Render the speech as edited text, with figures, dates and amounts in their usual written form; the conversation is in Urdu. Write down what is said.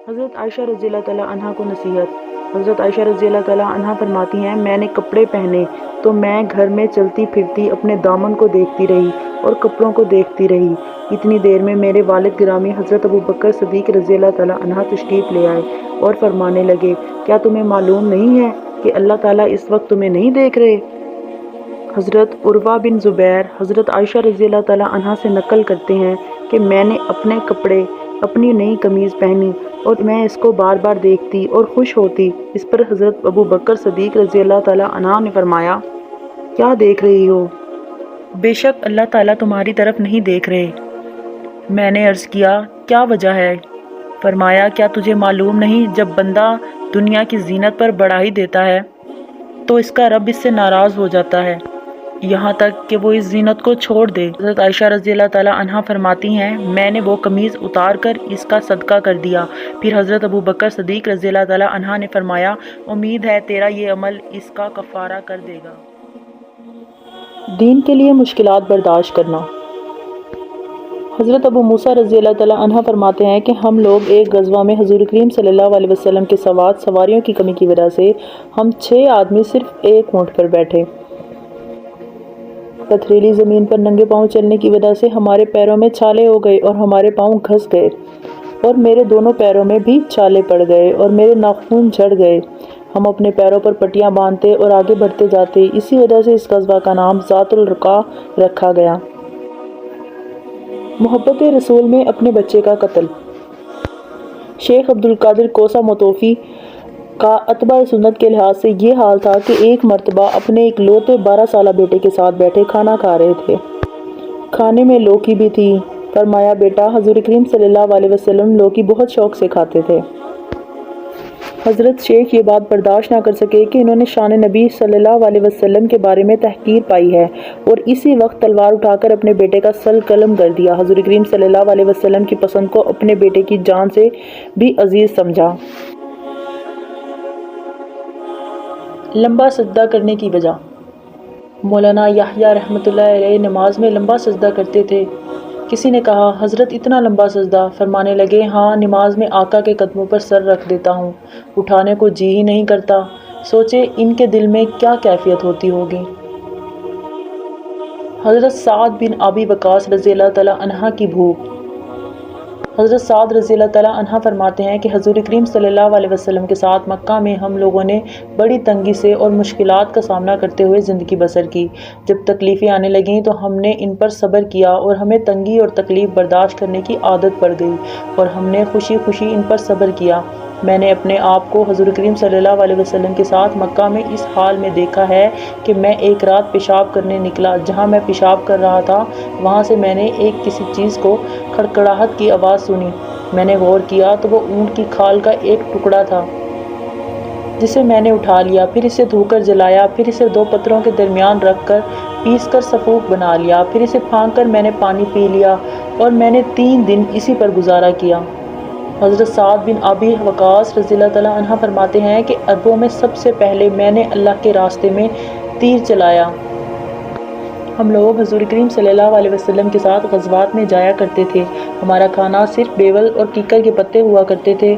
حضرت عائشہ رضی اللہ تعالیٰ عنہ کو نصیحت۔ حضرت عائشہ رضی اللہ تعالیٰ عنہ فرماتی ہیں، میں نے کپڑے پہنے تو میں گھر میں چلتی پھرتی اپنے دامن کو دیکھتی رہی اور کپڑوں کو دیکھتی رہی۔ اتنی دیر میں میرے والد گرامی حضرت ابوبکر صدیق رضی اللہ تعالیٰ عنہ تشریف لے آئے اور فرمانے لگے، کیا تمہیں معلوم نہیں ہے کہ اللہ تعالیٰ اس وقت تمہیں نہیں دیکھ رہے؟ حضرت عروہ بن زبیر حضرت عائشہ رضی اللہ تعالیٰ عنہ سے نقل کرتے ہیں کہ میں نے اپنے کپڑے، اپنی نئی قمیض پہنی اور میں اس کو بار بار دیکھتی اور خوش ہوتی۔ اس پر حضرت ابوبکر صدیق رضی اللہ تعالیٰ عنہ نے فرمایا، کیا دیکھ رہی ہو؟ بے شک اللہ تعالیٰ تمہاری طرف نہیں دیکھ رہے۔ میں نے عرض کیا، کیا وجہ ہے؟ فرمایا، کیا تجھے معلوم نہیں جب بندہ دنیا کی زینت پر بڑھائی دیتا ہے تو اس کا رب اس سے ناراض ہو جاتا ہے، یہاں تک کہ وہ اس زینت کو چھوڑ دے۔ حضرت عائشہ رضی اللہ تعالیٰ عنہ فرماتی ہیں، میں نے وہ قمیض اتار کر اس کا صدقہ کر دیا۔ پھر حضرت ابوبکر صدیق رضی اللہ تعالیٰ عنہ نے فرمایا، امید ہے تیرا یہ عمل اس کا کفارہ کر دے گا۔ دین کے لیے مشکلات برداشت کرنا۔ حضرت ابو موسیٰ رضی اللہ تعالیٰ عنہ فرماتے ہیں کہ ہم لوگ ایک غزوہ میں حضور کریم صلی اللہ علیہ وسلم کے سوات سواریوں کی کمی کی وجہ سے ہم 6 آدمی صرف ایک اونٹ پر بیٹھے۔ پتھریلی زمین پر ننگے پاؤں چلنے کی وجہ سے ہمارے پیروں میں چھالے ہو گئے اور ہمارے پاؤں گھس گئے، اور میرے دونوں پیروں میں بھی چھالے پڑ گئے اور میرے ناخن جھڑ گئے۔ ہم اپنے پیروں پر پٹیاں باندھتے اور آگے بڑھتے جاتے، اسی وجہ سے اس غزوہ کا نام ذات الرقاع رکھا گیا۔ محبت رسول میں اپنے بچے کا قتل۔ شیخ عبدالقادر کوسہ موتوفی کا اتباع سنت کے لحاظ سے یہ حال تھا کہ ایک مرتبہ اپنے اکلوتے 12 سالہ بیٹے کے ساتھ بیٹھے کھانا کھا رہے تھے۔ کھانے میں لوکی بھی تھی۔ فرمایا، بیٹا، حضور کریم صلی اللہ علیہ وسلم لوکی بہت شوق سے کھاتے تھے۔ حضرت شیخ یہ بات برداشت نہ کر سکے کہ انہوں نے شان نبی صلی اللہ علیہ وسلم کے بارے میں تحقیر پائی ہے، اور اسی وقت تلوار اٹھا کر اپنے بیٹے کا سل قلم کر دیا۔ حضور کریم صلی اللہ علیہ وسلم کی پسند کو اپنے بیٹے کی جان سے بھی عزیز سمجھا۔ لمبا سجدہ کرنے کی وجہ۔ مولانا یحییٰ رحمۃ اللہ علیہ نماز میں لمبا سجدہ کرتے تھے۔ کسی نے کہا، حضرت اتنا لمبا سجدہ؟ فرمانے لگے، ہاں، نماز میں آقا کے قدموں پر سر رکھ دیتا ہوں، اٹھانے کو جی ہی نہیں کرتا۔ سوچے ان کے دل میں کیا کیفیت ہوتی ہوگی۔ حضرت سعد بن ابی وقاص رضی اللہ تعالیٰ عنہ کی بھوک۔ حضرت سعد رضی اللہ تعالیٰ عنہ فرماتے ہیں کہ حضور کریم صلی اللہ علیہ وسلم کے ساتھ مکہ میں ہم لوگوں نے بڑی تنگی سے اور مشکلات کا سامنا کرتے ہوئے زندگی بسر کی۔ جب تکلیفیں آنے لگیں تو ہم نے ان پر صبر کیا اور ہمیں تنگی اور تکلیف برداشت کرنے کی عادت پڑ گئی، اور ہم نے خوشی خوشی ان پر صبر کیا۔ میں نے اپنے آپ کو حضور کریم صلی اللہ علیہ وسلم کے ساتھ مکہ میں اس حال میں دیکھا ہے کہ میں ایک رات پیشاب کرنے نکلا۔ جہاں میں پیشاب کر رہا تھا وہاں سے میں نے ایک کسی چیز کو کھڑکھڑاہٹ کی آواز سنی۔ میں نے غور کیا تو وہ اونٹ کی کھال کا ایک ٹکڑا تھا، جسے میں نے اٹھا لیا، پھر اسے دھو کر جلایا، پھر اسے 2 پتھروں کے درمیان رکھ کر پیس کر سفوف بنا لیا، پھر اسے پھانک کر میں نے پانی پی لیا، اور میں نے 3 دن اسی پر گزارا کیا۔ حضرت سعد بن ابی وقاص رضی اللہ تعالیٰ عنہ فرماتے ہیں کہ عربوں میں سب سے پہلے میں نے اللہ کے راستے میں تیر چلایا۔ ہم لوگ حضور کریم صلی اللہ علیہ وسلم کے ساتھ غزوات میں جایا کرتے تھے۔ ہمارا کھانا صرف بیول اور کیکر کے پتے ہوا کرتے تھے۔